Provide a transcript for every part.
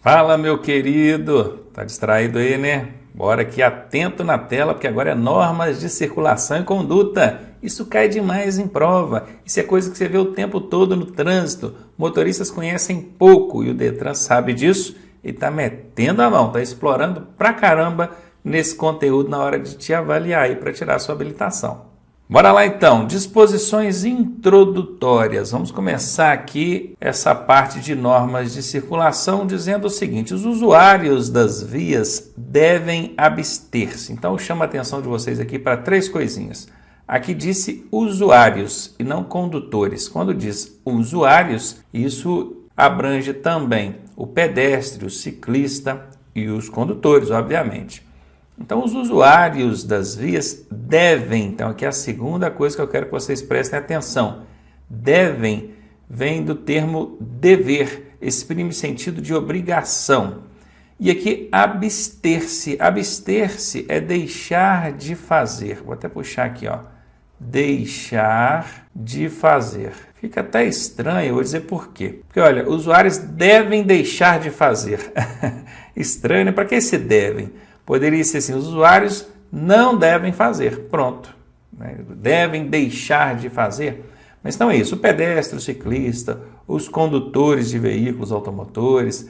Fala, meu querido! Tá distraído aí, né? Bora aqui atento na tela, porque agora é normas de circulação e conduta. Isso cai demais em prova. Isso é coisa que você vê o tempo todo no trânsito. Motoristas conhecem pouco e o Detran sabe disso e tá metendo a mão, tá explorando pra caramba nesse conteúdo na hora de te avaliar aí para tirar a sua habilitação. Bora lá então, disposições introdutórias. Vamos começar aqui essa parte de normas de circulação dizendo o seguinte: os usuários das vias devem abster-se. Então eu chamo a atenção de vocês aqui para três coisinhas. Aqui disse usuários e não condutores. Quando diz usuários, isso abrange também o pedestre, o ciclista e os condutores, obviamente. Então, os usuários das vias devem, então aqui é a segunda coisa que eu quero que vocês prestem atenção. Devem vem do termo dever, exprime sentido de obrigação. E aqui abster-se. Abster-se é deixar de fazer. Vou até puxar aqui, ó. Deixar de fazer. Fica até estranho, eu vou dizer por quê. Porque, olha, usuários devem deixar de fazer. Estranho, né? Para que esse devem? Poderia ser assim, os usuários não devem fazer, pronto. Devem deixar de fazer. Mas não é isso, o pedestre, o ciclista, os condutores de veículos automotores,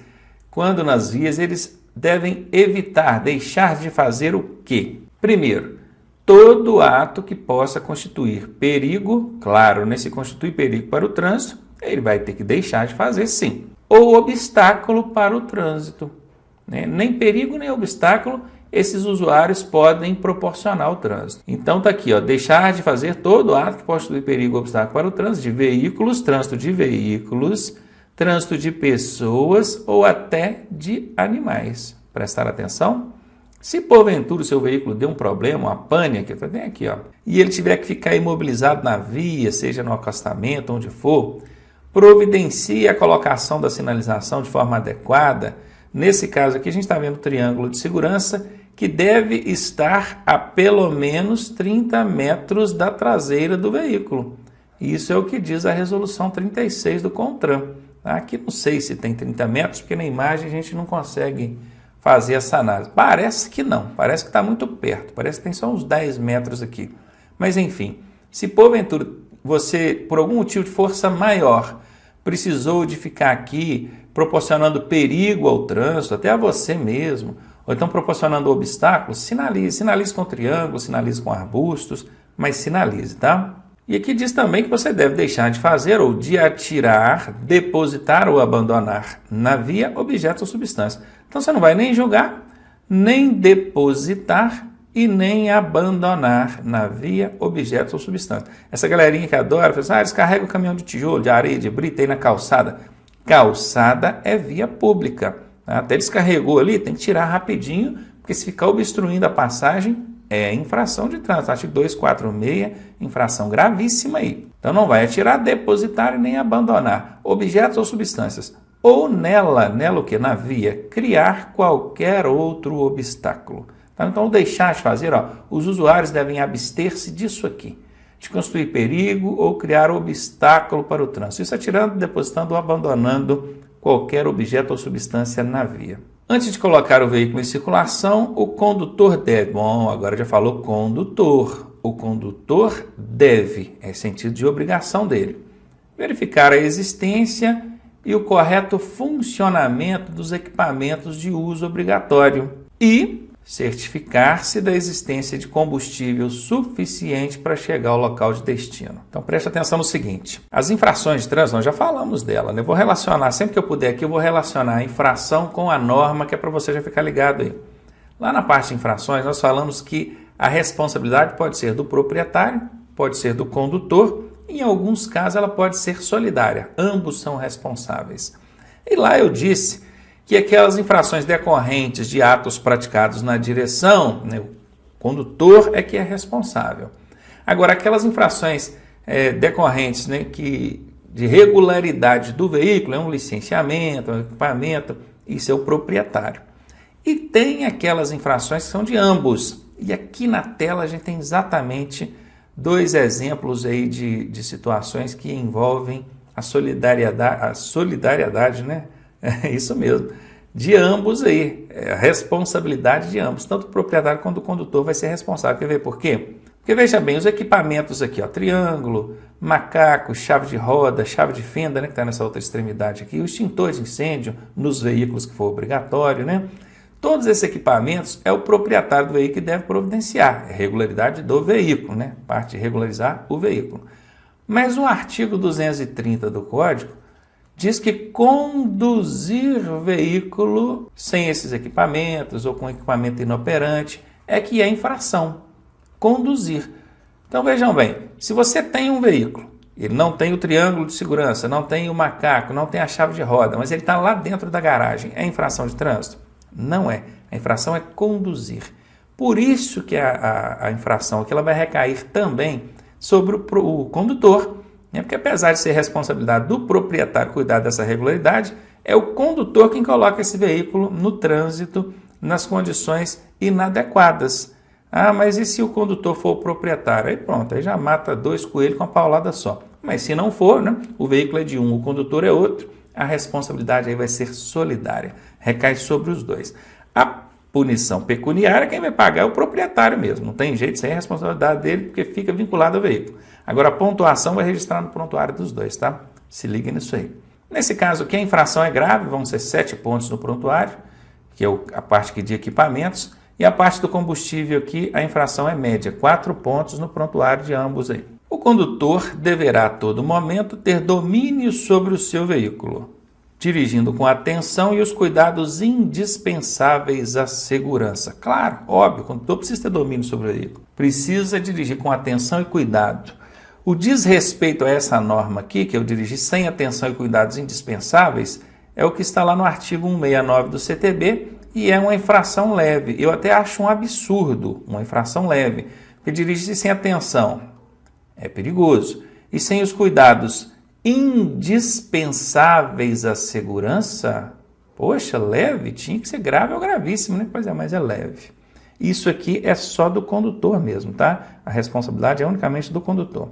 quando nas vias, eles devem evitar, deixar de fazer o quê? Primeiro, todo ato que possa constituir perigo, claro, né? Se constitui perigo para o trânsito, ele vai ter que deixar de fazer sim. Ou obstáculo para o trânsito. Nem perigo, nem obstáculo, esses usuários podem proporcionar o trânsito. Então está aqui, ó, deixar de fazer todo ato que constitui perigo ou obstáculo para o trânsito de veículos, trânsito de pessoas ou até de animais. Prestar atenção? Se porventura o seu veículo deu um problema, uma pane, que tem aqui, ó, e ele tiver que ficar imobilizado na via, seja no acostamento, onde for, providencie a colocação da sinalização de forma adequada. Nesse caso aqui, a gente está vendo o triângulo de segurança que deve estar a pelo menos 30 metros da traseira do veículo. Isso é o que diz a resolução 36 do CONTRAN. Aqui não sei se tem 30 metros, porque na imagem a gente não consegue fazer essa análise. Parece que não, parece que está muito perto, parece que tem só uns 10 metros aqui. Mas enfim, se porventura você, por algum motivo de força maior, precisou de ficar aqui proporcionando perigo ao trânsito, até a você mesmo, ou então proporcionando obstáculos, sinalize com triângulo, sinalize com arbustos, mas sinalize, tá? E aqui diz também que você deve deixar de fazer ou de atirar, depositar ou abandonar na via objetos ou substâncias. Então você não vai nem jogar, nem depositar e nem abandonar na via objetos ou substâncias. Essa galerinha que adora, fala assim, descarrega o caminhão de tijolo, de areia, de brita aí na calçada. Calçada é via pública. Até descarregou ali, tem que tirar rapidinho, porque se ficar obstruindo a passagem, é infração de trânsito. Artigo 246, infração gravíssima aí. Então não vai atirar, depositar e nem abandonar objetos ou substâncias. Ou nela o que? Na via, criar qualquer outro obstáculo. Então deixar de fazer, ó, os usuários devem abster-se disso aqui. De construir perigo ou criar obstáculo para o trânsito. Isso atirando, depositando ou abandonando qualquer objeto ou substância na via. Antes de colocar o veículo em circulação, o condutor deve. Bom, agora já falou condutor. O condutor deve, é sentido de obrigação dele, verificar a existência e o correto funcionamento dos equipamentos de uso obrigatório e certificar-se da existência de combustível suficiente para chegar ao local de destino. Então preste atenção no seguinte, as infrações de trânsito, nós já falamos dela, né? Eu vou relacionar, sempre que eu puder aqui, eu vou relacionar a infração com a norma, que é para você já ficar ligado aí. Lá na parte de infrações, nós falamos que a responsabilidade pode ser do proprietário, pode ser do condutor, e em alguns casos ela pode ser solidária, ambos são responsáveis. E lá eu disse que aquelas infrações decorrentes de atos praticados na direção, né, o condutor é que é responsável. Agora, aquelas infrações decorrentes, né, de regularidade do veículo, é um licenciamento, um equipamento, isso é o proprietário. E tem aquelas infrações que são de ambos. E aqui na tela a gente tem exatamente dois exemplos aí de situações que envolvem a solidariedade, né? É isso mesmo, de ambos aí, a responsabilidade de ambos, tanto o proprietário quanto o condutor vai ser responsável. Quer ver por quê? Porque veja bem, os equipamentos aqui, ó, triângulo, macaco, chave de roda, chave de fenda, né, que está nessa outra extremidade aqui, o extintor de incêndio nos veículos que for obrigatório, né? Todos esses equipamentos é o proprietário do veículo que deve providenciar, é regularidade do veículo, né? Parte de regularizar o veículo. Mas o artigo 230 do Código diz que conduzir veículo sem esses equipamentos ou com equipamento inoperante é que é infração. Conduzir. Então vejam bem, se você tem um veículo, ele não tem o triângulo de segurança, não tem o macaco, não tem a chave de roda, mas ele está lá dentro da garagem, é infração de trânsito? Não é. A infração é conduzir. Por isso que a infração aqui ela vai recair também sobre o condutor, né? Porque apesar de ser responsabilidade do proprietário cuidar dessa regularidade, é o condutor quem coloca esse veículo no trânsito nas condições inadequadas. Ah, mas e se o condutor for o proprietário? Aí pronto, aí já mata dois coelhos com uma paulada só. Mas se não for, né, o veículo é de um, o condutor é outro, a responsabilidade aí vai ser solidária, recai sobre os dois. A punição pecuniária, quem vai pagar é o proprietário mesmo, não tem jeito, sem a responsabilidade dele, porque fica vinculado ao veículo. Agora a pontuação vai registrar no prontuário dos dois, tá? Se liga nisso aí. Nesse caso aqui, a infração é grave, vão ser 7 pontos no prontuário, que é a parte aqui de equipamentos, e a parte do combustível aqui, a infração é média, 4 pontos no prontuário de ambos aí. O condutor deverá a todo momento ter domínio sobre o seu veículo, dirigindo com atenção e os cuidados indispensáveis à segurança. Claro, óbvio, o condutor precisa ter domínio sobre o veículo, precisa dirigir com atenção e cuidado. O desrespeito a essa norma aqui, que é o dirigir sem atenção e cuidados indispensáveis, é o que está lá no artigo 169 do CTB, e é uma infração leve. Eu até acho um absurdo, uma infração leve, porque dirigir sem atenção é perigoso. E sem os cuidados indispensáveis à segurança, poxa, leve, tinha que ser grave ou gravíssimo, né? Pois é, mas é leve. Isso aqui é só do condutor mesmo, tá? A responsabilidade é unicamente do condutor.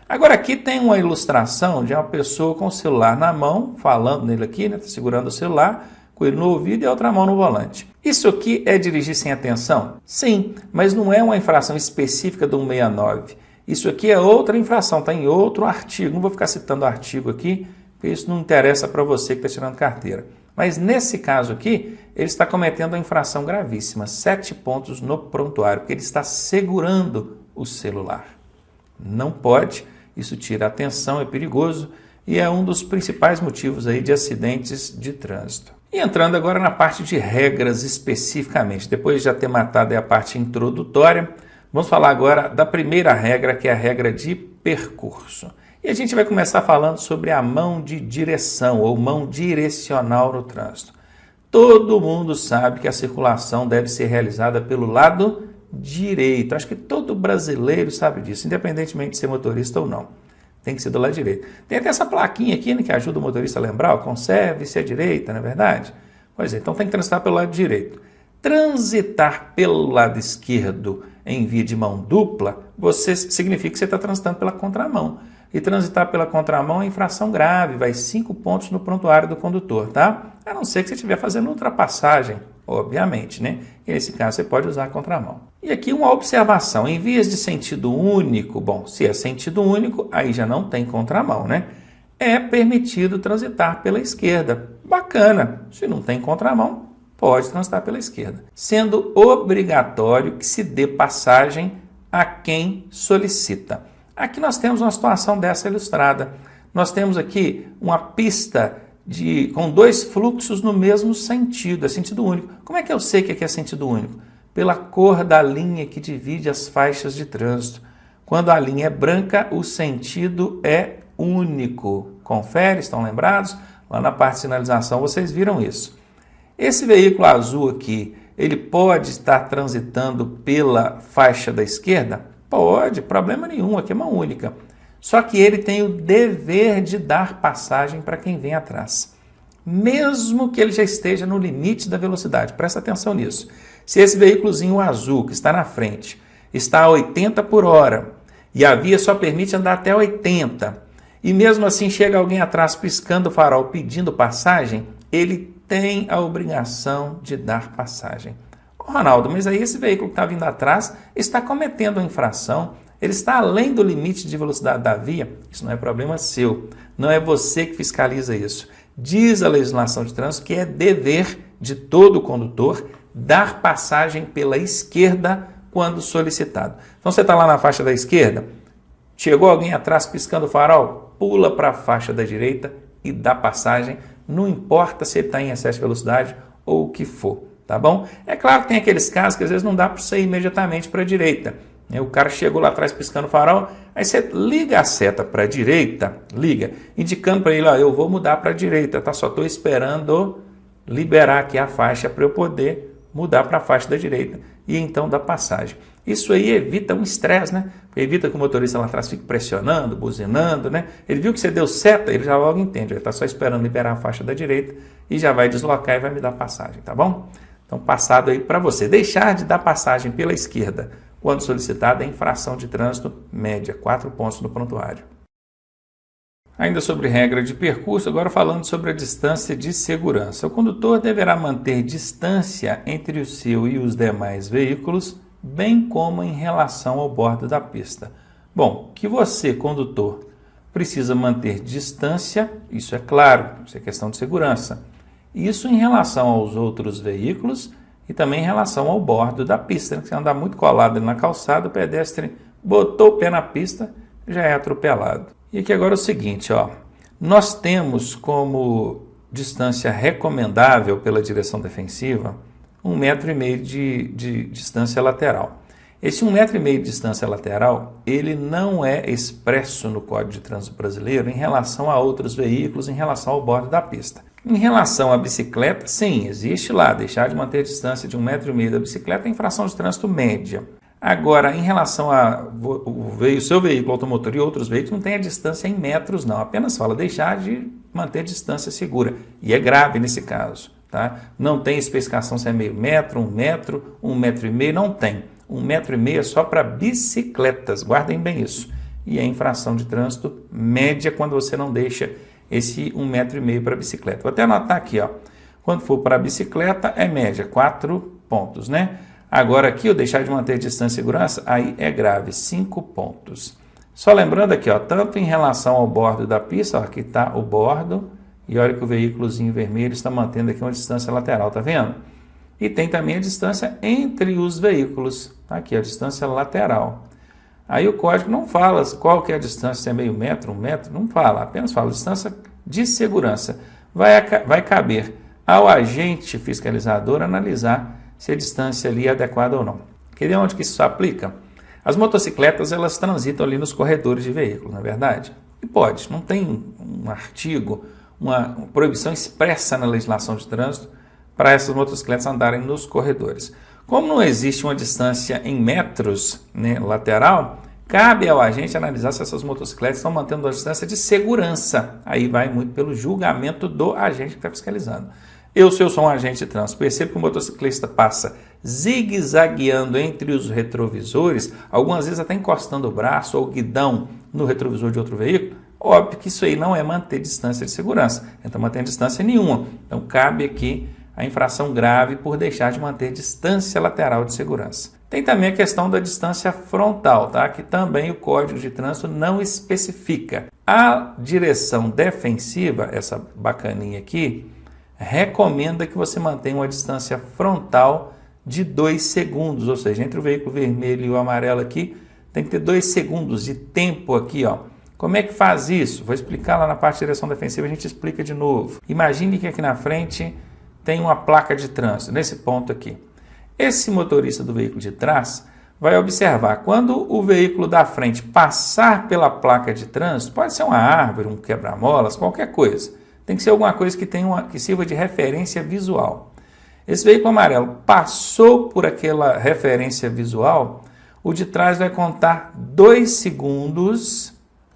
Agora aqui tem uma ilustração de uma pessoa com o celular na mão, falando nele aqui, né? Tá segurando o celular, com ele no ouvido e a outra mão no volante. Isso aqui é dirigir sem atenção? Sim, mas não é uma infração específica do 169. Isso aqui é outra infração, está em outro artigo. Não vou ficar citando o artigo aqui, porque isso não interessa para você que está tirando carteira. Mas nesse caso aqui, ele está cometendo uma infração gravíssima, 7 pontos no prontuário, porque ele está segurando o celular. Não pode, isso tira a atenção, é perigoso e é um dos principais motivos aí de acidentes de trânsito. E entrando agora na parte de regras especificamente, depois de já ter matado a parte introdutória, vamos falar agora da primeira regra, que é a regra de percurso. E a gente vai começar falando sobre a mão de direção ou mão direcional no trânsito. Todo mundo sabe que a circulação deve ser realizada pelo lado direito. Acho que todo brasileiro sabe disso, independentemente de ser motorista ou não. Tem que ser do lado direito. Tem até essa plaquinha aqui, né, que ajuda o motorista a lembrar, ó, conserve-se à direita, não é verdade? Pois é, então tem que transitar pelo lado direito. Transitar pelo lado esquerdo em via de mão dupla, significa que você está transitando pela contramão. E transitar pela contramão é infração grave, vai 5 pontos no prontuário do condutor, tá? A não ser que você estiver fazendo ultrapassagem, obviamente, né? E nesse caso você pode usar a contramão. E aqui uma observação, em vias de sentido único, bom, se é sentido único, aí já não tem contramão, né? É permitido transitar pela esquerda. Bacana, se não tem contramão, pode transitar pela esquerda. Sendo obrigatório que se dê passagem a quem solicita. Aqui nós temos uma situação dessa ilustrada. Nós temos aqui uma pista com 2 fluxos no mesmo sentido, é sentido único. Como é que eu sei que aqui é sentido único? Pela cor da linha que divide as faixas de trânsito. Quando a linha é branca, o sentido é único. Confere, estão lembrados? Lá na parte de sinalização vocês viram isso. Esse veículo azul aqui, ele pode estar transitando pela faixa da esquerda? Pode, problema nenhum, aqui é mão única. Só que ele tem o dever de dar passagem para quem vem atrás. Mesmo que ele já esteja no limite da velocidade, presta atenção nisso. Se esse veículozinho azul que está na frente está a 80 por hora e a via só permite andar até 80, e mesmo assim chega alguém atrás piscando o farol pedindo passagem, ele tem a obrigação de dar passagem. Ronaldo, mas aí esse veículo que está vindo atrás está cometendo uma infração, ele está além do limite de velocidade da via. Isso não é problema seu, não é você que fiscaliza isso. Diz a legislação de trânsito que é dever de todo condutor dar passagem pela esquerda quando solicitado. Então você está lá na faixa da esquerda, chegou alguém atrás piscando o farol, pula para a faixa da direita e dá passagem, não importa se ele está em excesso de velocidade ou o que for. Tá bom? É claro que tem aqueles casos que às vezes não dá para você ir imediatamente para a direita. O cara chegou lá atrás piscando o farol, aí você liga a seta para a direita, indicando para ele, ó, eu vou mudar para a direita, tá? Só estou esperando liberar aqui a faixa para eu poder mudar para a faixa da direita e então dar passagem. Isso aí evita um estresse, né? Porque evita que o motorista lá atrás fique pressionando, buzinando, né? Ele viu que você deu seta, ele já logo entende, ele está só esperando liberar a faixa da direita e já vai deslocar e vai me dar passagem, tá bom? Então, passado aí para você. Deixar de dar passagem pela esquerda quando solicitado é infração de trânsito média, 4 pontos no prontuário. Ainda sobre regra de percurso, agora falando sobre a distância de segurança. O condutor deverá manter distância entre o seu e os demais veículos, bem como em relação ao bordo da pista. Bom, que você, condutor, precisa manter distância, isso é claro, isso é questão de segurança. Isso em relação aos outros veículos e também em relação ao bordo da pista. Se você andar muito colado ali na calçada, o pedestre botou o pé na pista, já é atropelado. E aqui agora é o seguinte, ó, nós temos como distância recomendável pela direção defensiva 1,5 m de distância lateral. Esse 1,5 m de distância lateral, ele não é expresso no Código de Trânsito Brasileiro em relação a outros veículos, em relação ao bordo da pista. Em relação à bicicleta, sim, existe lá, deixar de manter a distância de 1,5 m da bicicleta é infração de trânsito média. Agora, em relação ao seu veículo automotor e outros veículos, não tem a distância em metros, não. Apenas fala deixar de manter distância segura. E é grave nesse caso, tá? Não tem especificação se é meio metro, 1 metro, 1,5 m, não tem. 1,5 m é só para bicicletas, guardem bem isso. E é infração de trânsito média quando você não deixa esse 1,5 m para bicicleta. Vou até anotar aqui, ó. Quando for para bicicleta, é média, 4 pontos, né? Agora aqui, eu deixar de manter distância de segurança, aí é grave, 5 pontos. Só lembrando aqui, ó, tanto em relação ao bordo da pista, ó, aqui está o bordo, e olha que o veículozinho vermelho está mantendo aqui uma distância lateral, tá vendo? E tem também a distância entre os veículos, tá aqui, a distância lateral. Aí o código não fala qual que é a distância, se é meio metro, 1 metro, não fala, apenas fala distância de segurança. Vai caber ao agente fiscalizador analisar se a distância ali é adequada ou não. Quer ver onde que isso aplica? As motocicletas, elas transitam ali nos corredores de veículos, não é verdade? E pode, não tem um artigo, uma proibição expressa na legislação de trânsito para essas motocicletas andarem nos corredores. Como não existe uma distância em metros, né, lateral, cabe ao agente analisar se essas motocicletas estão mantendo a distância de segurança. Aí vai muito pelo julgamento do agente que está fiscalizando. Se eu sou um agente de trânsito, percebo que o motociclista passa zigue-zagueando entre os retrovisores, algumas vezes até encostando o braço ou o guidão no retrovisor de outro veículo, óbvio que isso aí não é manter distância de segurança, ele está mantendo distância nenhuma. Então cabe aqui a infração grave por deixar de manter distância lateral de segurança. Tem também a questão da distância frontal, tá? Que também o Código de Trânsito não especifica. A direção defensiva, essa bacaninha aqui, recomenda que você mantenha uma distância frontal de 2 segundos, ou seja, entre o veículo vermelho e o amarelo aqui, tem que ter 2 segundos de tempo aqui, ó. Como é que faz isso? Vou explicar lá na parte de direção defensiva, a gente explica de novo. Imagine que aqui na frente tem uma placa de trânsito, nesse ponto aqui. Esse motorista do veículo de trás vai observar, quando o veículo da frente passar pela placa de trânsito, pode ser uma árvore, um quebra-molas, qualquer coisa. Tem que ser alguma coisa que sirva de referência visual. Esse veículo amarelo passou por aquela referência visual, o de trás vai contar 2 segundos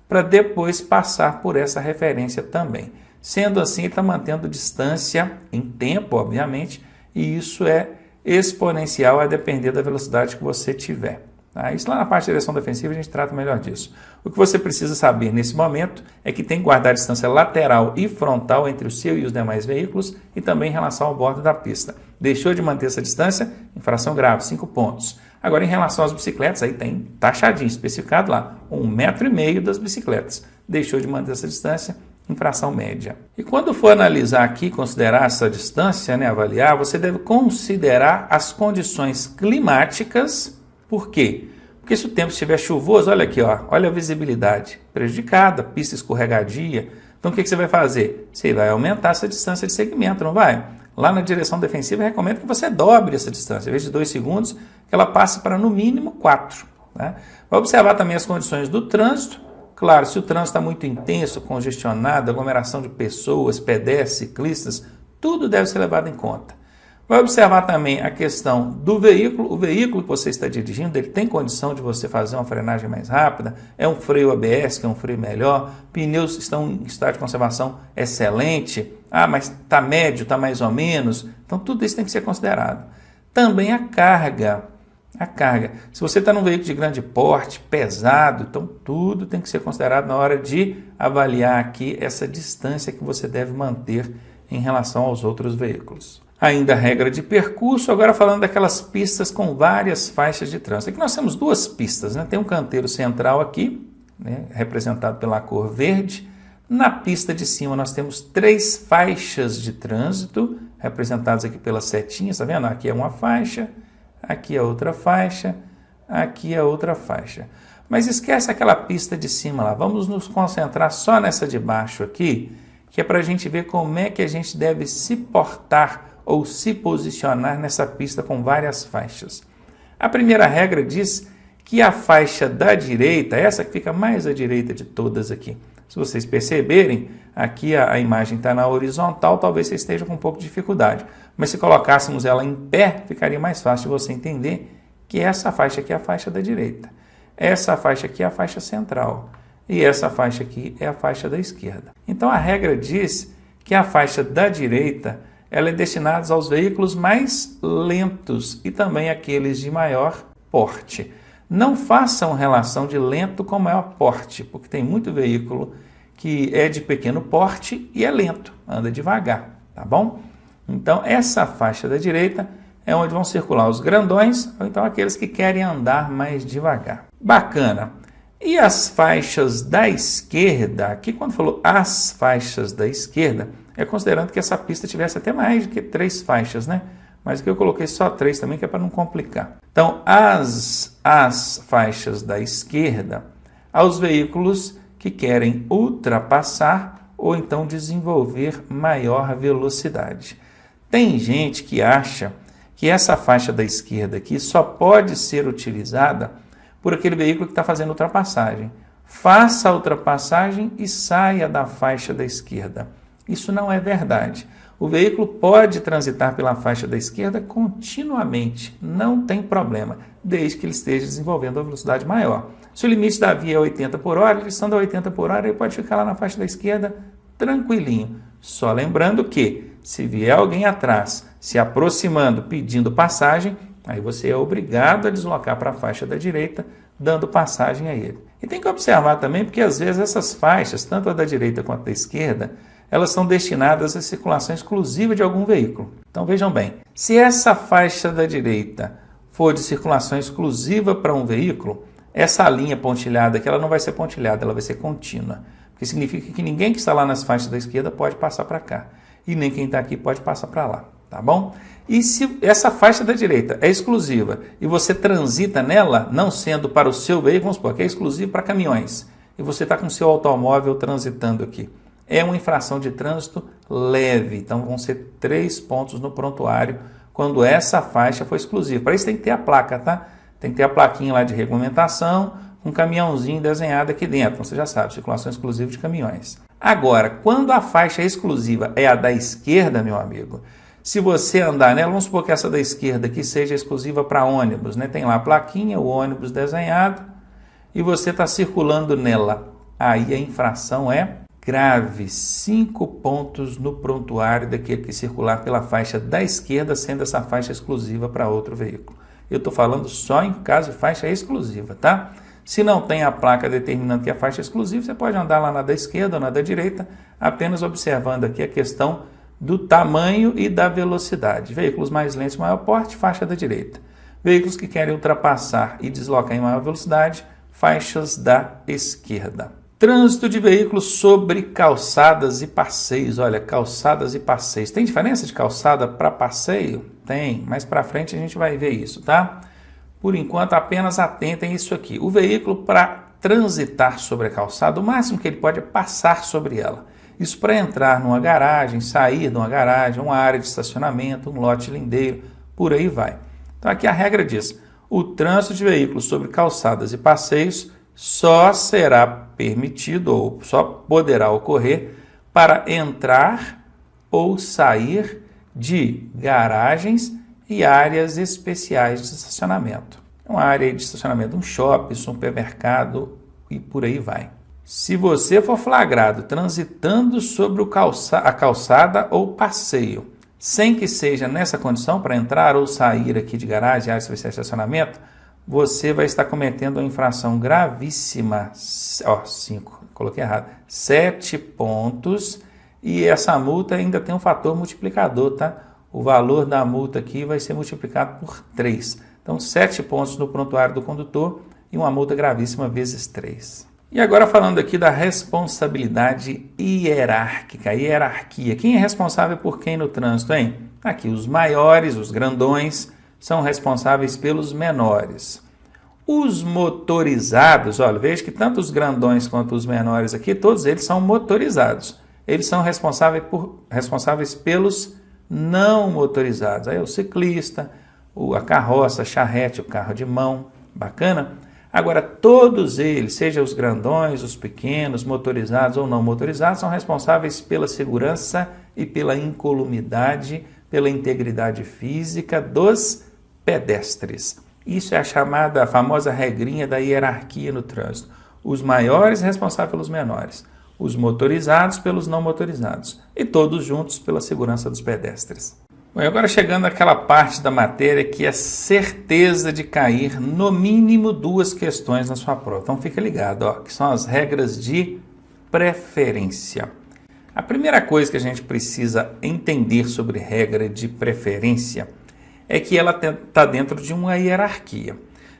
para depois passar por essa referência também. Sendo assim, está mantendo distância em tempo, obviamente, e isso é exponencial a depender da velocidade que você tiver. Tá? Isso lá na parte de direção defensiva a gente trata melhor disso. O que você precisa saber nesse momento é que tem que guardar a distância lateral e frontal entre o seu e os demais veículos e também em relação ao bordo da pista. Deixou de manter essa distância? Infração grave, 5 pontos. Agora, em relação às bicicletas, aí tem taxadinho, especificado lá, 1,5 m das bicicletas. Deixou de manter essa distância, infração média. E quando for analisar aqui, considerar essa distância, né, avaliar, você deve considerar as condições climáticas. Por quê? Porque se o tempo estiver chuvoso, olha aqui, ó, olha a visibilidade prejudicada, pista escorregadia. Então, o que você vai fazer? Você vai aumentar essa distância de segmento, não vai? Lá na direção defensiva, eu recomendo que você dobre essa distância. Em vez de 2 segundos, que ela passe para no mínimo 4. Né? Vai observar também as condições do trânsito. Claro, se o trânsito está muito intenso, congestionado, aglomeração de pessoas, pedestres, ciclistas, tudo deve ser levado em conta. Vai observar também a questão do veículo. O veículo que você está dirigindo, ele tem condição de você fazer uma frenagem mais rápida? É um freio ABS, que é um freio melhor? Pneus estão em estado de conservação excelente? Ah, mas está médio, está mais ou menos? Então, tudo isso tem que ser considerado. Também a carga. A carga. Se você está num veículo de grande porte, pesado, então tudo tem que ser considerado na hora de avaliar aqui essa distância que você deve manter em relação aos outros veículos. Ainda a regra de percurso, agora falando daquelas pistas com várias faixas de trânsito. Aqui nós temos 2 pistas, né? Tem um canteiro central aqui, né, representado pela cor verde. Na pista de cima nós temos 3 faixas de trânsito, representadas aqui pelas setinhas, tá vendo? Aqui é uma faixa, aqui é outra faixa, aqui é outra faixa. Mas esquece aquela pista de cima lá, vamos nos concentrar só nessa de baixo aqui, que é para a gente ver como é que a gente deve se portar ou se posicionar nessa pista com várias faixas. A primeira regra diz que a faixa da direita, essa que fica mais à direita de todas aqui, se vocês perceberem, aqui a imagem está na horizontal, talvez você esteja com um pouco de dificuldade, mas se colocássemos ela em pé, ficaria mais fácil de você entender que essa faixa aqui é a faixa da direita, essa faixa aqui é a faixa central e essa faixa aqui é a faixa da esquerda. Então a regra diz que a faixa da direita ela é destinada aos veículos mais lentos e também aqueles de maior porte. Não façam relação de lento com maior porte, porque tem muito veículo que é de pequeno porte e é lento, anda devagar, tá bom? Então, essa faixa da direita é onde vão circular os grandões ou então aqueles que querem andar mais devagar. Bacana! E as faixas da esquerda, aqui quando falou as faixas da esquerda, é considerando que essa pista tivesse até mais do que 3 faixas, né? Mas aqui eu coloquei só 3 também, que é para não complicar. Então, as faixas da esquerda, aos veículos que querem ultrapassar ou então desenvolver maior velocidade. Tem gente que acha que essa faixa da esquerda aqui só pode ser utilizada por aquele veículo que está fazendo ultrapassagem. Faça a ultrapassagem e saia da faixa da esquerda. Isso não é verdade. O veículo pode transitar pela faixa da esquerda continuamente, não tem problema, desde que ele esteja desenvolvendo a velocidade maior. Se o limite da via é 80 por hora, ele estando a 80 por hora, ele pode ficar lá na faixa da esquerda tranquilinho. Só lembrando que, se vier alguém atrás, se aproximando, pedindo passagem, aí você é obrigado a deslocar para a faixa da direita, dando passagem a ele. E tem que observar também, porque às vezes essas faixas, tanto a da direita quanto a da esquerda, elas são destinadas à circulação exclusiva de algum veículo. Então vejam bem, se essa faixa da direita for de circulação exclusiva para um veículo, essa linha pontilhada aqui ela não vai ser pontilhada, ela vai ser contínua. Porque significa que ninguém que está lá nas faixas da esquerda pode passar para cá. E nem quem está aqui pode passar para lá, tá bom? E se essa faixa da direita é exclusiva e você transita nela, não sendo para o seu veículo, vamos supor que é exclusivo para caminhões, e você está com o seu automóvel transitando aqui, é uma infração de trânsito leve, então vão ser 3 pontos no prontuário quando essa faixa for exclusiva. Para isso tem que ter a placa, tá? Tem que ter a plaquinha lá de regulamentação, um caminhãozinho desenhado aqui dentro, então você já sabe, circulação exclusiva de caminhões. Agora, quando a faixa exclusiva é a da esquerda, meu amigo, se você andar nela, vamos supor que essa da esquerda aqui seja exclusiva para ônibus, né? Tem lá a plaquinha, o ônibus desenhado, e você está circulando nela. Aí a infração é grave, 5 pontos no prontuário daquele que circular pela faixa da esquerda, sendo essa faixa exclusiva para outro veículo. Eu estou falando só em caso de faixa exclusiva, tá? Se não tem a placa determinando que é faixa exclusiva, você pode andar lá na da esquerda ou na da direita, apenas observando aqui a questão do tamanho e da velocidade. Veículos mais lentos, maior porte, faixa da direita. Veículos que querem ultrapassar e deslocar em maior velocidade, faixas da esquerda. Trânsito de veículos sobre calçadas e passeios. Olha, calçadas e passeios. Tem diferença de calçada para passeio? Tem, mas para frente a gente vai ver isso, tá? Por enquanto, apenas atentem isso aqui. O veículo, para transitar sobre a calçada, o máximo que ele pode é passar sobre ela. Isso para entrar numa garagem, sair de uma garagem, uma área de estacionamento, um lote lindeiro, por aí vai. Então aqui a regra diz, o trânsito de veículos sobre calçadas e passeios só será permitido ou só poderá ocorrer para entrar ou sair de garagens e áreas especiais de estacionamento. Uma área de estacionamento, um shopping, supermercado e por aí vai. Se você for flagrado transitando sobre a calçada ou passeio, sem que seja nessa condição para entrar ou sair aqui de garagem, área especial de estacionamento, você vai estar cometendo uma infração gravíssima. 7 pontos, e essa multa ainda tem um fator multiplicador, tá? O valor da multa aqui vai ser multiplicado por 3. Então, 7 pontos no prontuário do condutor e uma multa gravíssima vezes 3. E agora falando aqui da responsabilidade hierárquica, hierarquia. Quem é responsável por quem no trânsito, hein? Aqui, os maiores, os grandões, são responsáveis pelos menores. Os motorizados, olha, veja que tanto os grandões quanto os menores aqui, todos eles são motorizados. Eles são responsáveis pelos não motorizados. Aí o ciclista, a carroça, a charrete, o carro de mão, bacana? Agora, todos eles, seja os grandões, os pequenos, motorizados ou não motorizados, são responsáveis pela segurança e pela incolumidade, pela integridade física dos pedestres. Isso é a famosa regrinha da hierarquia no trânsito. Os maiores responsáveis pelos menores, os motorizados pelos não motorizados e todos juntos pela segurança dos pedestres. Bom, agora chegando àquela parte da matéria que é certeza de cair no mínimo 2 questões na sua prova. Então fica ligado, ó, que são as regras de preferência. A primeira coisa que a gente precisa entender sobre regra de preferência é que ela está dentro de uma hierarquia.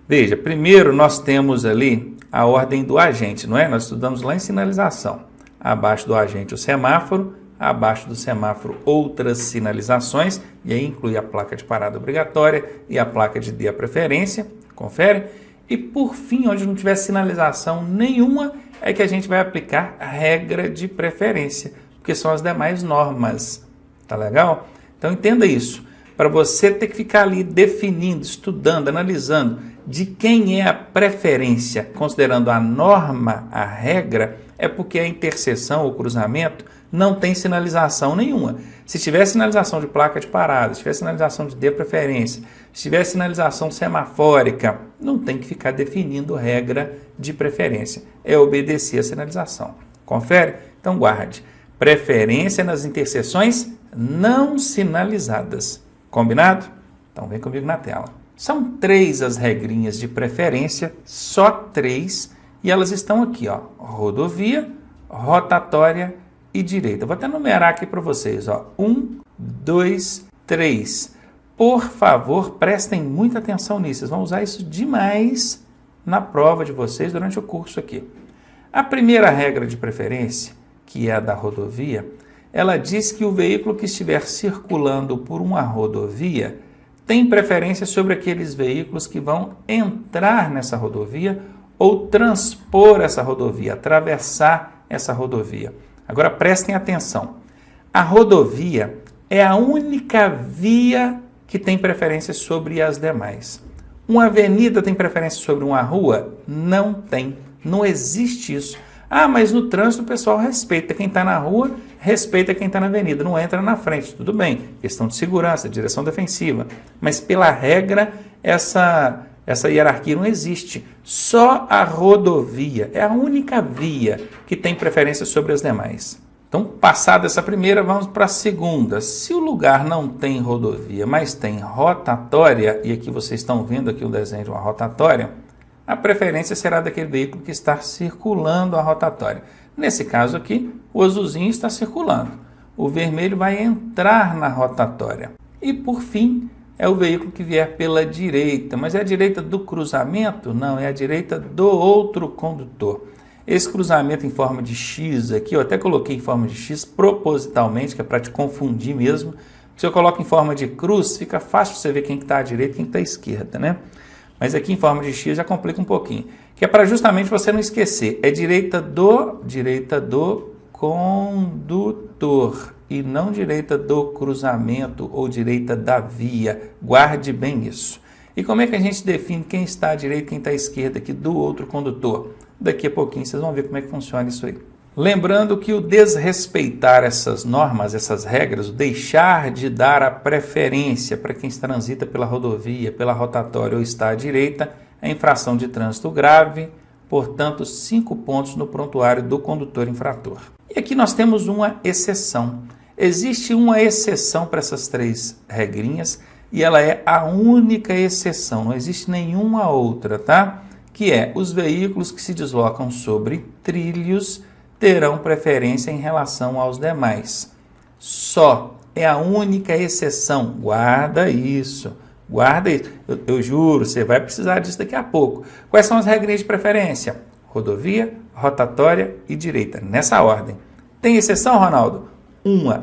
Veja, primeiro nós temos ali a ordem do agente, não é? Nós estudamos lá em sinalização. Abaixo do agente o semáforo, abaixo do semáforo outras sinalizações, e aí inclui a placa de parada obrigatória e a placa de dê a preferência, confere? E por fim, onde não tiver sinalização nenhuma, é que a gente vai aplicar a regra de preferência, porque são as demais normas, tá legal? Então entenda isso, para você ter que ficar ali definindo, estudando, analisando de quem é a preferência, considerando a norma, a regra, é porque a interseção ou cruzamento não tem sinalização nenhuma. Se tiver sinalização de placa de parada, se tiver sinalização de dê preferência, se tiver sinalização semafórica, não tem que ficar definindo regra de preferência. É obedecer a sinalização. Confere? Então guarde. Preferência nas interseções não sinalizadas. Combinado? Então vem comigo na tela. São 3 as regrinhas de preferência, só 3, e elas estão aqui, ó, rodovia, rotatória e direita. Vou até numerar aqui para vocês, ó, 1, 2, 3. Por favor, prestem muita atenção nisso, vocês vão usar isso demais na prova de vocês durante o curso aqui. A primeira regra de preferência, que é a da rodovia, ela diz que o veículo que estiver circulando por uma rodovia tem preferência sobre aqueles veículos que vão entrar nessa rodovia ou transpor essa rodovia, atravessar essa rodovia. Agora prestem atenção, a rodovia é a única via que tem preferência sobre as demais. Uma avenida tem preferência sobre uma rua? Não tem, não existe isso. Ah, mas no trânsito o pessoal respeita quem está na rua, respeita quem está na avenida, não entra na frente, tudo bem, questão de segurança, direção defensiva, mas pela regra essa hierarquia não existe. Só a rodovia é a única via que tem preferência sobre as demais. Então, passada essa primeira, vamos para a segunda. Se o lugar não tem rodovia, mas tem rotatória, e aqui vocês estão vendo aqui o desenho de uma rotatória, a preferência será daquele veículo que está circulando a rotatória. Nesse caso aqui, o azulzinho está circulando. O vermelho vai entrar na rotatória. E por fim, é o veículo que vier pela direita. Mas é a direita do cruzamento? Não, é a direita do outro condutor. Esse cruzamento em forma de X aqui, eu até coloquei em forma de X propositalmente, que é para te confundir mesmo. Se eu coloco em forma de cruz, fica fácil você ver quem está à direita e quem está à esquerda, né? Mas aqui em forma de X já complica um pouquinho. Que é para justamente você não esquecer. É direita do condutor e não direita do cruzamento ou direita da via. Guarde bem isso. E como é que a gente define quem está à direita e quem está à esquerda aqui do outro condutor? Daqui a pouquinho vocês vão ver como é que funciona isso aí. Lembrando que o desrespeitar essas normas, essas regras, o deixar de dar a preferência para quem transita pela rodovia, pela rotatória ou está à direita, é infração de trânsito grave, portanto, 5 pontos no prontuário do condutor infrator. E aqui nós temos uma exceção. Existe uma exceção para essas 3 regrinhas e ela é a única exceção, não existe nenhuma outra, tá? Que é os veículos que se deslocam sobre trilhos terão preferência em relação aos demais. Só é a única exceção. Guarda isso. Guarda isso. Eu juro, você vai precisar disso daqui a pouco. Quais são as regrinhas de preferência? Rodovia, rotatória e direita. Nessa ordem. Tem exceção, Ronaldo?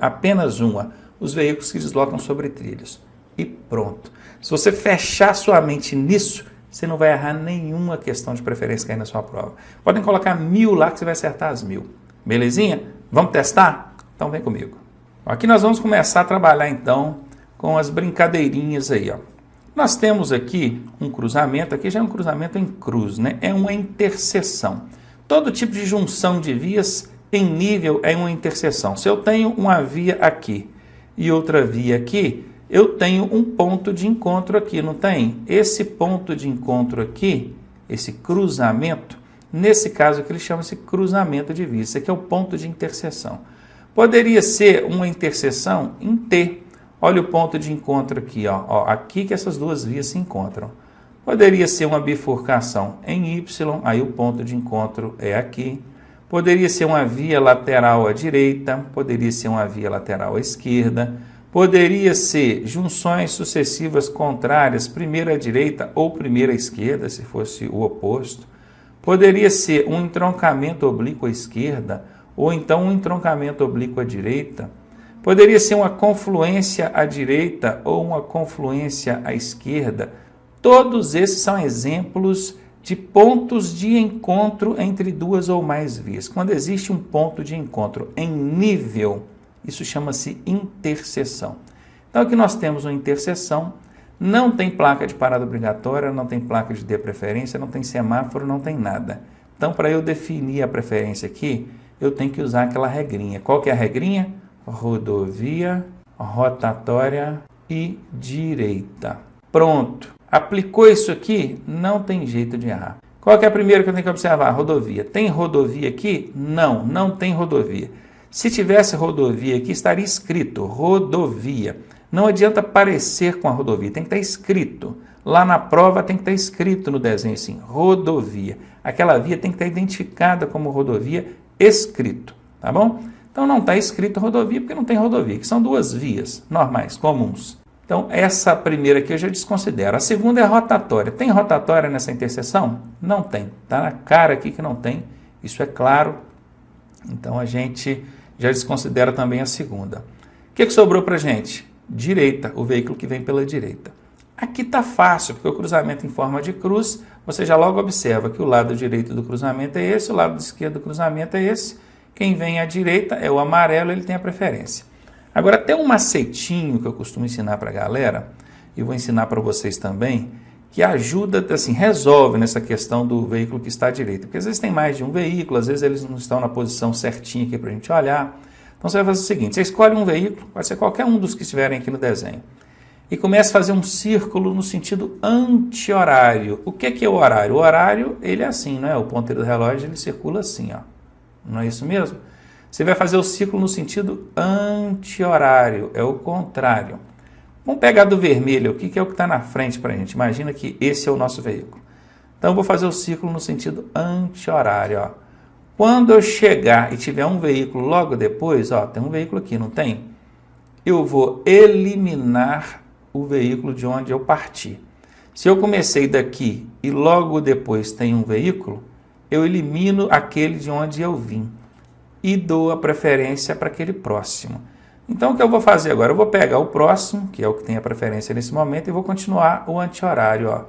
Apenas uma. Os veículos que deslocam sobre trilhos. E pronto. Se você fechar sua mente nisso, você não vai errar nenhuma questão de preferência que aí na sua prova. Podem colocar 1000 lá que você vai acertar as 1000. Belezinha? Vamos testar? Então vem comigo. Aqui nós vamos começar a trabalhar então com as brincadeirinhas aí, ó. Nós temos aqui um cruzamento, aqui já é um cruzamento em cruz, né? É uma interseção. Todo tipo de junção de vias em nível é uma interseção. Se eu tenho uma via aqui e outra via aqui, eu tenho um ponto de encontro aqui, não tem? Esse ponto de encontro aqui, esse cruzamento, nesse caso aqui ele chama-se cruzamento de vias. Esse aqui é o ponto de interseção. Poderia ser uma interseção em T. Olha o ponto de encontro aqui, ó, aqui que essas duas vias se encontram. Poderia ser uma bifurcação em Y, aí o ponto de encontro é aqui. Poderia ser uma via lateral à direita, poderia ser uma via lateral à esquerda. Poderia ser junções sucessivas contrárias, primeira à direita ou primeira à esquerda, se fosse o oposto. Poderia ser um entroncamento oblíquo à esquerda ou então um entroncamento oblíquo à direita. Poderia ser uma confluência à direita ou uma confluência à esquerda. Todos esses são exemplos de pontos de encontro entre duas ou mais vias. Quando existe um ponto de encontro em nível, isso chama-se interseção. Então aqui nós temos uma interseção, não tem placa de parada obrigatória, não tem placa de dê preferência, não tem semáforo, não tem nada. Então para eu definir a preferência aqui, eu tenho que usar aquela regrinha. Qual que é a regrinha? Rodovia, rotatória e direita. Pronto. Aplicou isso aqui, não tem jeito de errar. Qual que é a primeira que eu tenho que observar? Rodovia. Tem rodovia aqui? Não, não tem rodovia. Se tivesse rodovia aqui, estaria escrito rodovia. Não adianta parecer com a rodovia, tem que estar escrito. Lá na prova tem que estar escrito no desenho assim, rodovia. Aquela via tem que estar identificada como rodovia, escrito, tá bom? Então não está escrito rodovia porque não tem rodovia, que são duas vias normais, comuns. Então essa primeira aqui eu já desconsidero. A segunda é rotatória. Tem rotatória nessa interseção? Não tem. Está na cara aqui que não tem, isso é claro. Então a gente já desconsidera também a segunda. O que sobrou para a gente? Direita, o veículo que vem pela direita. Aqui está fácil, porque o cruzamento em forma de cruz, você já logo observa que o lado direito do cruzamento é esse, o lado esquerdo do cruzamento é esse. Quem vem à direita é o amarelo, ele tem a preferência. Agora tem um macetinho que eu costumo ensinar para a galera, e vou ensinar para vocês também, que ajuda, assim, resolve nessa questão do veículo que está à direita. Porque às vezes tem mais de um veículo, às vezes eles não estão na posição certinha aqui para a gente olhar. Então você vai fazer o seguinte, você escolhe um veículo, pode ser qualquer um dos que estiverem aqui no desenho, e começa a fazer um círculo no sentido anti-horário. O que é o horário? O horário, ele é assim, não é? O ponteiro do relógio, ele circula assim, ó. Não é isso mesmo? Você vai fazer o ciclo no sentido anti-horário, é o contrário. Vamos pegar do vermelho, o que é o que está na frente para a gente? Imagina que esse é o nosso veículo. Então, eu vou fazer o ciclo no sentido anti-horário. Ó. Quando eu chegar e tiver um veículo logo depois, ó, tem um veículo aqui, não tem? Eu vou eliminar o veículo de onde eu parti. Se eu comecei daqui e logo depois tem um veículo, eu elimino aquele de onde eu vim e dou a preferência para aquele próximo. Então, o que eu vou fazer agora? Eu vou pegar o próximo, que é o que tem a preferência nesse momento, e vou continuar o anti-horário. Ó.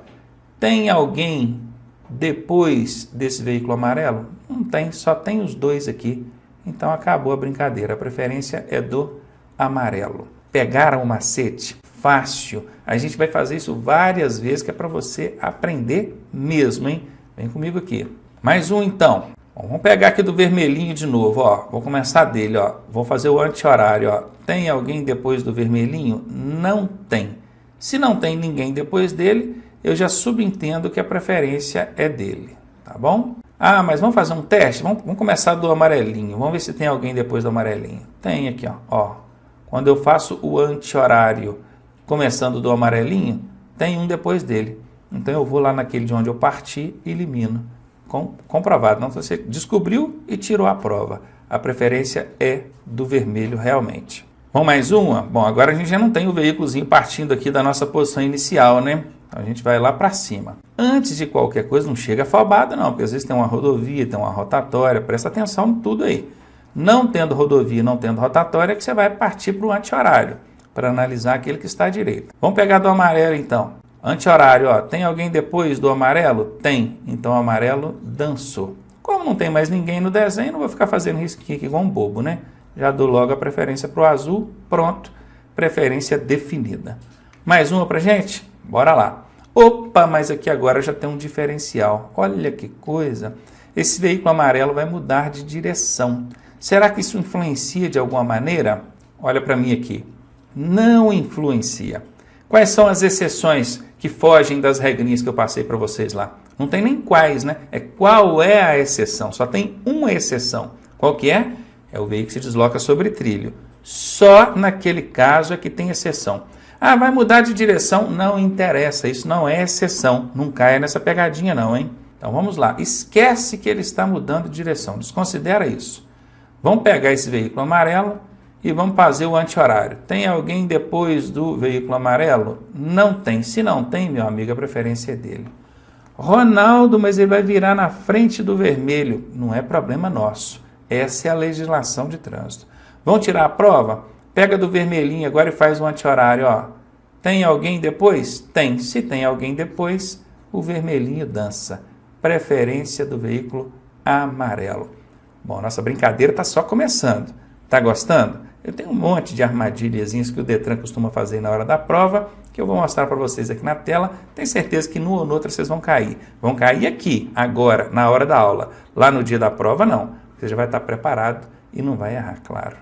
Tem alguém depois desse veículo amarelo? Não tem, só tem os dois aqui. Então, acabou a brincadeira. A preferência é do amarelo. Pegaram o macete? Fácil. A gente vai fazer isso várias vezes, que é para você aprender mesmo, hein? Vem comigo aqui. Mais um, então. Bom, vamos pegar aqui do vermelhinho de novo, ó. Vou começar dele, ó. Vou fazer o anti-horário, ó. Tem alguém depois do vermelhinho? Não tem. Se não tem ninguém depois dele, eu já subentendo que a preferência é dele, tá bom? Ah, mas vamos fazer um teste? Vamos começar do amarelinho. Vamos ver se tem alguém depois do amarelinho. Tem aqui, ó. Quando eu faço o anti-horário começando do amarelinho, tem um depois dele. Então eu vou lá naquele de onde eu parti e elimino. Comprovado. Não, você descobriu e tirou a prova. A preferência é do vermelho realmente. Vamos mais uma? Bom, agora a gente já não tem o veículozinho partindo aqui da nossa posição inicial, né? Então a gente vai lá para cima. Antes de qualquer coisa, não chega afobado não, porque às vezes tem uma rodovia, tem uma rotatória, presta atenção em tudo aí. Não tendo rodovia, não tendo rotatória, é que você vai partir para o anti-horário, para analisar aquele que está à direita. Vamos pegar do amarelo então. Anti-horário, ó. Tem alguém depois do amarelo? Tem. Então o amarelo dançou. Como não tem mais ninguém no desenho, não vou ficar fazendo risquinho aqui igual um bobo, né? Já dou logo a preferência para o azul. Pronto. Preferência definida. Mais uma pra gente? Bora lá. Opa, mas aqui agora já tem um diferencial. Olha que coisa. Esse veículo amarelo vai mudar de direção. Será que isso influencia de alguma maneira? Olha para mim aqui. Não influencia. Quais são as exceções que fogem das regrinhas que eu passei para vocês lá? Não tem nem quais, né? É qual é a exceção. Só tem uma exceção. Qual que é? É o veículo que se desloca sobre trilho. Só naquele caso é que tem exceção. Ah, vai mudar de direção? Não interessa. Isso não é exceção. Não caia nessa pegadinha não, hein? Então vamos lá. Esquece que ele está mudando de direção. Desconsidera isso. Vamos pegar esse veículo amarelo e vamos fazer o anti-horário. Tem alguém depois do veículo amarelo? Não tem. Se não tem, meu amigo, a preferência é dele. Ronaldo, mas ele vai virar na frente do vermelho. Não é problema nosso. Essa é a legislação de trânsito. Vamos tirar a prova? Pega do vermelhinho agora e faz o anti-horário. Ó. Tem alguém depois? Tem. Se tem alguém depois, o vermelhinho dança. Preferência do veículo amarelo. Bom, nossa brincadeira está só começando. Tá gostando? Eu tenho um monte de armadilhazinhas que o Detran costuma fazer na hora da prova, que eu vou mostrar para vocês aqui na tela. Tenho certeza que numa ou noutra vocês vão cair. Vão cair aqui, agora, na hora da aula. Lá no dia da prova, não. Você já vai estar preparado e não vai errar, claro.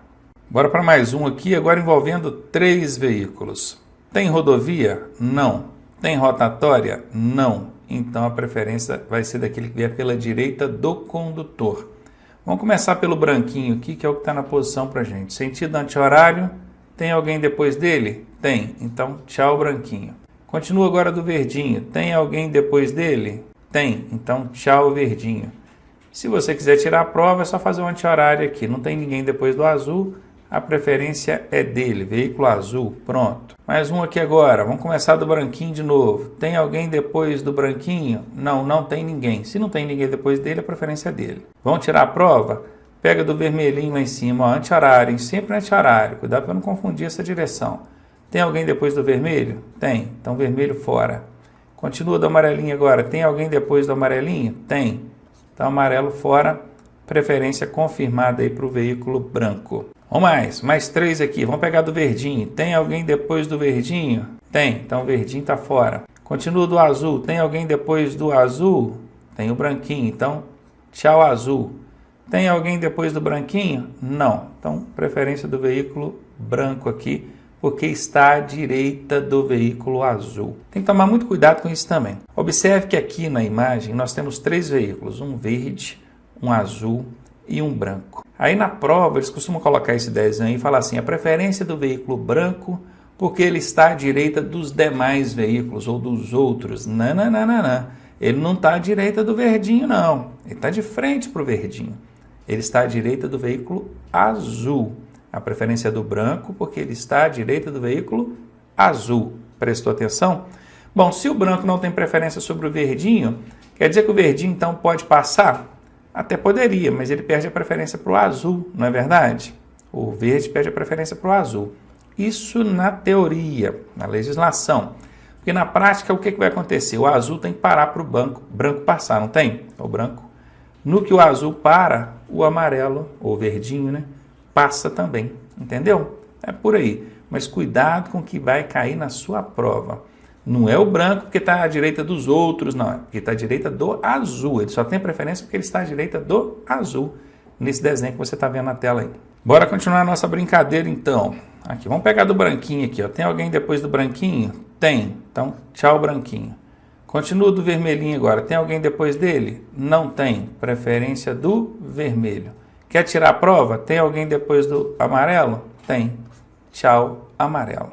Bora para mais um aqui, agora envolvendo 3 veículos. Tem rodovia? Não. Tem rotatória? Não. Então a preferência vai ser daquele que vier pela direita do condutor. Vamos começar pelo branquinho aqui, que é o que está na posição para a gente. Sentido anti-horário. Tem alguém depois dele? Tem. Então, tchau, branquinho. Continua agora do verdinho. Tem alguém depois dele? Tem. Então, tchau, verdinho. Se você quiser tirar a prova, é só fazer um anti-horário aqui. Não tem ninguém depois do azul. A preferência é dele. Veículo azul. Pronto. Mais um aqui agora. Vamos começar do branquinho de novo. Tem alguém depois do branquinho? Não, não tem ninguém. Se não tem ninguém depois dele, a preferência é dele. Vamos tirar a prova? Pega do vermelhinho lá em cima, ó, anti-horário, sempre anti-horário. Cuidado para não confundir essa direção. Tem alguém depois do vermelho? Tem. Então vermelho fora. Continua do amarelinho agora. Tem alguém depois do amarelinho? Tem. Então amarelo fora. Preferência confirmada aí para o veículo branco. Vamos mais 3 aqui. Vamos pegar do verdinho. Tem alguém depois do verdinho? Tem. Então o verdinho está fora. Continua do azul. Tem alguém depois do azul? Tem o branquinho. Então tchau azul. Tem alguém depois do branquinho? Não. Então, preferência do veículo branco aqui, porque está à direita do veículo azul. Tem que tomar muito cuidado com isso também. Observe que aqui na imagem nós temos 3 veículos, um verde, um azul e um branco. Aí na prova eles costumam colocar esse desenho e falar assim, a preferência do veículo branco porque ele está à direita dos demais veículos ou dos outros. Não, não, não, não, não. Ele não está à direita do verdinho, não. Ele está de frente para o verdinho. Ele está à direita do veículo azul. A preferência é do branco porque ele está à direita do veículo azul. Prestou atenção? Bom, se o branco não tem preferência sobre o verdinho, quer dizer que o verdinho então pode passar? Até poderia, mas ele perde a preferência para o azul, não é verdade? O verde perde a preferência para o azul. Isso na teoria, na legislação. Porque na prática, o que vai acontecer? O azul tem que parar para o branco passar, não tem? O branco. No que o azul para, o amarelo, ou verdinho, né, passa também. Entendeu? É por aí. Mas cuidado com o que vai cair na sua prova. Não é o branco porque está à direita dos outros, não. É porque está à direita do azul. Ele só tem preferência porque ele está à direita do azul. Nesse desenho que você está vendo na tela aí. Bora continuar a nossa brincadeira, então. Aqui, vamos pegar do branquinho aqui, ó. Tem alguém depois do branquinho? Tem. Então, tchau, branquinho. Continua do vermelhinho agora. Tem alguém depois dele? Não tem. Preferência do vermelho. Quer tirar a prova? Tem alguém depois do amarelo? Tem. Tchau, amarelo.